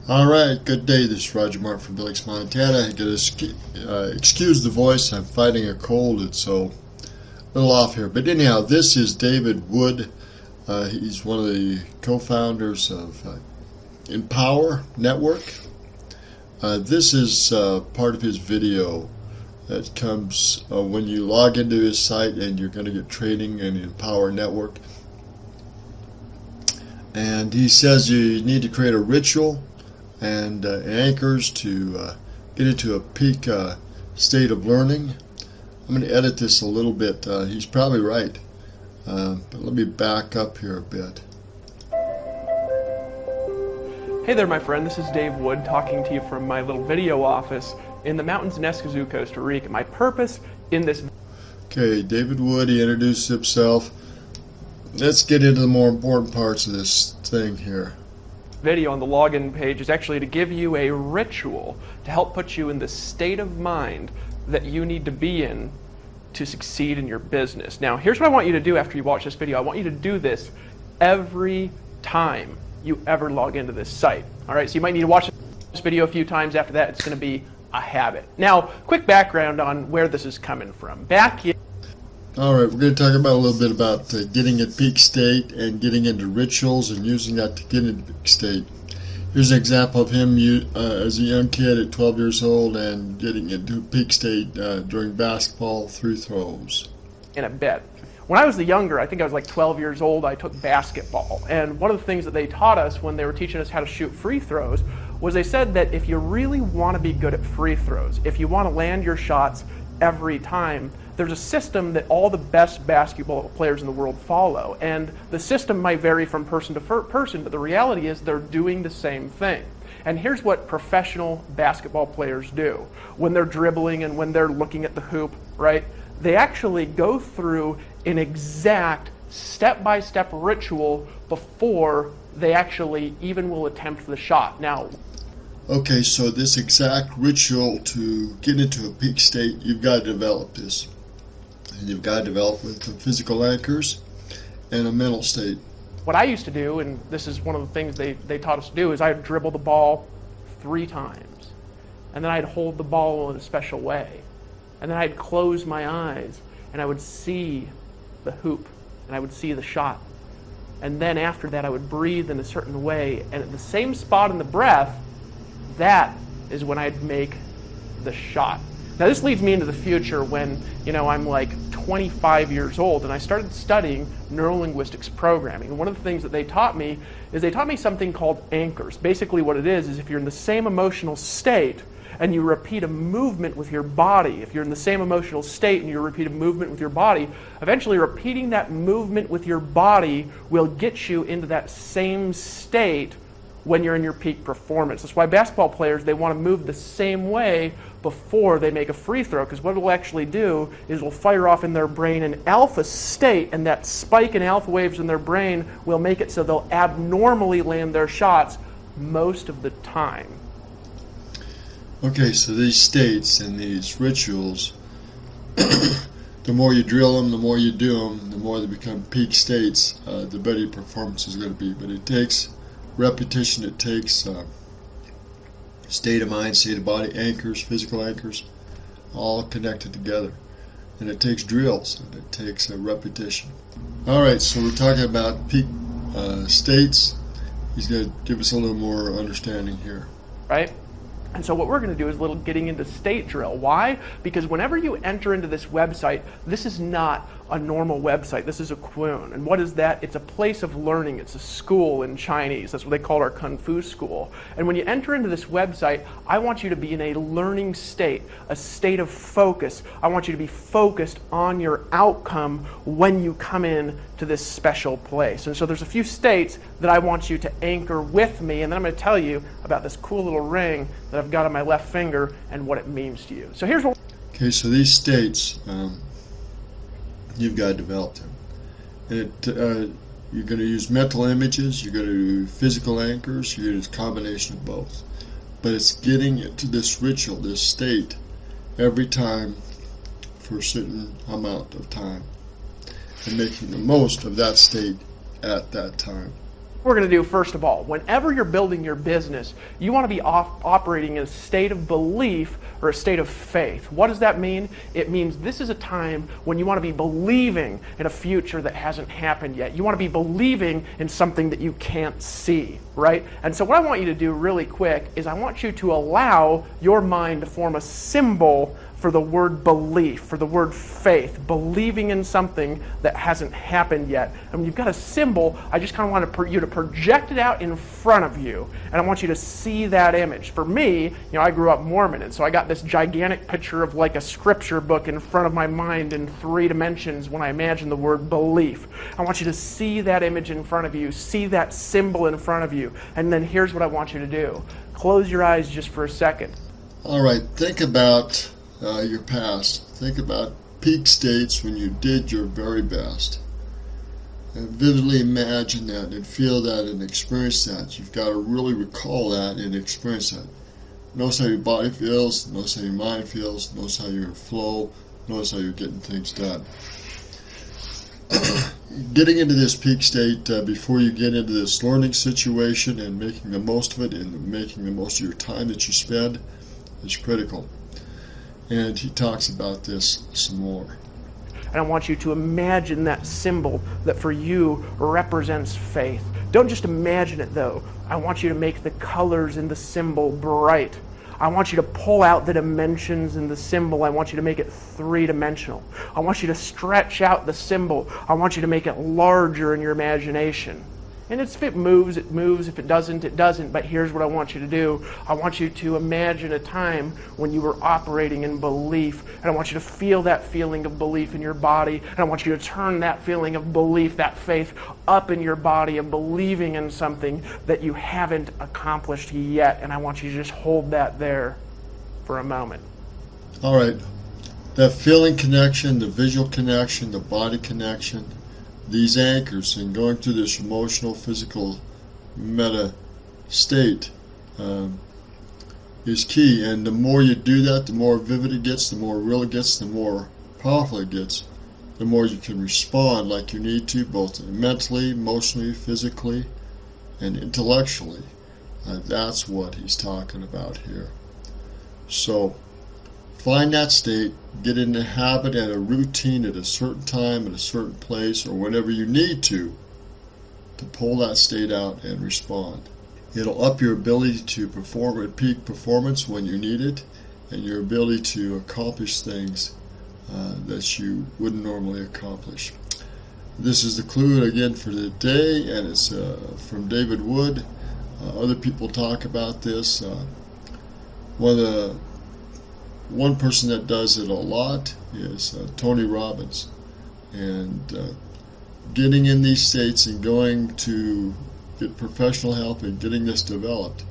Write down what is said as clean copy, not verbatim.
All right, good day. This is Roger Martin from Billings, Montana. I gotta excuse the voice. I'm fighting a cold, and so a little off here. But anyhow, this is David Wood. He's one of the co-founders of Empower Network. This is part of his video that comes when you log into his site, and you're going to get training in Empower Network. And he says you need to create a ritual and anchors to get into a peak state of learning. I'm going to edit this a little bit. He's probably right. But let me back up here a bit. Hey there, my friend. This is Dave Wood talking to you from my little video office in the mountains in Escazú, Costa Rica. My purpose in this... Okay, David Wood, he introduced himself. Let's get into the more important parts of this thing here. Video on the login page is actually to give you a ritual to help put you in the state of mind that you need to be in to succeed in your business. Now, here's what I want you to do after you watch this video. I want you to do this every time you ever log into this site. All right, so you might need to watch this video a few times. After that, it's going to be a habit. Now, quick background on where this is coming from. Back in... All right, we're going to talk about a little bit about getting at peak state and getting into rituals and using that to get into peak state. Here's an example of him as a young kid at 12 years old and getting into peak state during basketball free throws. In a bit. When I was younger, I think I was like 12 years old, I took basketball. And one of the things that they taught us when they were teaching us how to shoot free throws was they said that if you really want to be good at free throws, if you want to land your shots every time, there's a system that all the best basketball players in the world follow. And the system might vary from person to person, but the reality is they're doing the same thing. And here's what professional basketball players do when they're dribbling and when they're looking at the hoop, right? They actually go through an exact step-by-step ritual before they actually even will attempt the shot. Now, okay, so this exact ritual to get into a peak state, you've got to develop this. And you've got to develop with the physical anchors and a mental state. What I used to do, and this is one of the things they taught us to do, is I'd dribble the ball 3 times. And then I'd hold the ball in a special way. And then I'd close my eyes, and I would see the hoop, and I would see the shot. And then after that, I would breathe in a certain way. And at the same spot in the breath, that is when I'd make the shot. Now this leads me into the future when, I'm like 25 years old and I started studying neurolinguistics programming. And one of the things that they taught me is they taught me something called anchors. Basically what it is if you're in the same emotional state and you repeat a movement with your body, if you're in the same emotional state and you repeat a movement with your body, eventually repeating that movement with your body will get you into that same state when you're in your peak performance. That's why basketball players, they want to move the same way before they make a free throw, because what it'll actually do is it'll fire off in their brain an alpha state, and that spike in alpha waves in their brain will make it so they'll abnormally land their shots most of the time. Okay, so these states and these rituals, the more you drill them, the more you do them, the more they become peak states, the better your performance is going to be. But it takes repetition, it takes state of mind, state of body, anchors, physical anchors, all connected together. And it takes drills, and it takes repetition. Alright, so we're talking about peak states. He's going to give us a little more understanding here. Right? And so what we're going to do is a little getting into state drill. Why? Because whenever you enter into this website, this is not a normal website. This is a Kwun. And what is that? It's a place of learning. It's a school in Chinese. That's what they call our Kung Fu school. And when you enter into this website, I want you to be in a learning state, a state of focus. I want you to be focused on your outcome when you come in to this special place. And so there's a few states that I want you to anchor with me, and then I'm going to tell you about this cool little ring that I've got on my left finger and what it means to you. So here's what... Okay, so these states, you've got to develop them. And you're going to use mental images, you're going to do physical anchors, you're going to use a combination of both. But it's getting into this ritual, this state, every time for a certain amount of time, and making the most of that state at that time. we're going to do, first of all, whenever you're building your business, you want to be operating in a state of belief or a state of faith. What does that mean? It means this is a time when you want to be believing in a future that hasn't happened yet. You want to be believing in something that you can't see, right? And so what I want you to do really quick is I want you to allow your mind to form a symbol for the word belief, for the word faith, believing in something that hasn't happened yet. And when you've got a symbol, I just kind of want you to project it out in front of you, and I want you to see that image. For me, I grew up Mormon, and so I got this gigantic picture of like a scripture book in front of my mind in 3 dimensions when I imagine the word belief. I want you to see that image in front of you, see that symbol in front of you, and then here's what I want you to do. Close your eyes just for a second. All right, think about your past. Think about peak states when you did your very best. And vividly imagine that and feel that and experience that. You've got to really recall that and experience that. Notice how your body feels, notice how your mind feels, notice how you're in flow, notice how you're getting things done. Getting into this peak state before you get into this learning situation and making the most of it and making the most of your time that you spend is critical. And he talks about this some more. And I want you to imagine that symbol that for you represents faith. Don't just imagine it though. I want you to make the colors in the symbol bright. I want you to pull out the dimensions in the symbol. I want you to make it 3-dimensional. I want you to stretch out the symbol. I want you to make it larger in your imagination. And if it moves, it moves. If it doesn't, it doesn't. But here's what I want you to do. I want you to imagine a time when you were operating in belief. And I want you to feel that feeling of belief in your body. And I want you to turn that feeling of belief, that faith, up in your body of believing in something that you haven't accomplished yet. And I want you to just hold that there for a moment. All right. That feeling connection, the visual connection, the body connection, these anchors and going through this emotional, physical, meta state is key. And the more you do that, the more vivid it gets, the more real it gets, the more powerful it gets, the more you can respond like you need to, both mentally, emotionally, physically, and intellectually. That's what he's talking about here. So find that state, get in a habit and a routine at a certain time, at a certain place, or whenever you need to pull that state out and respond. It'll up your ability to perform at peak performance when you need it, and your ability to accomplish things that you wouldn't normally accomplish. This is the clue again for the day, and it's from David Wood. Other people talk about this. One person that does it a lot is Tony Robbins. And getting in these states and going to get professional help and getting this developed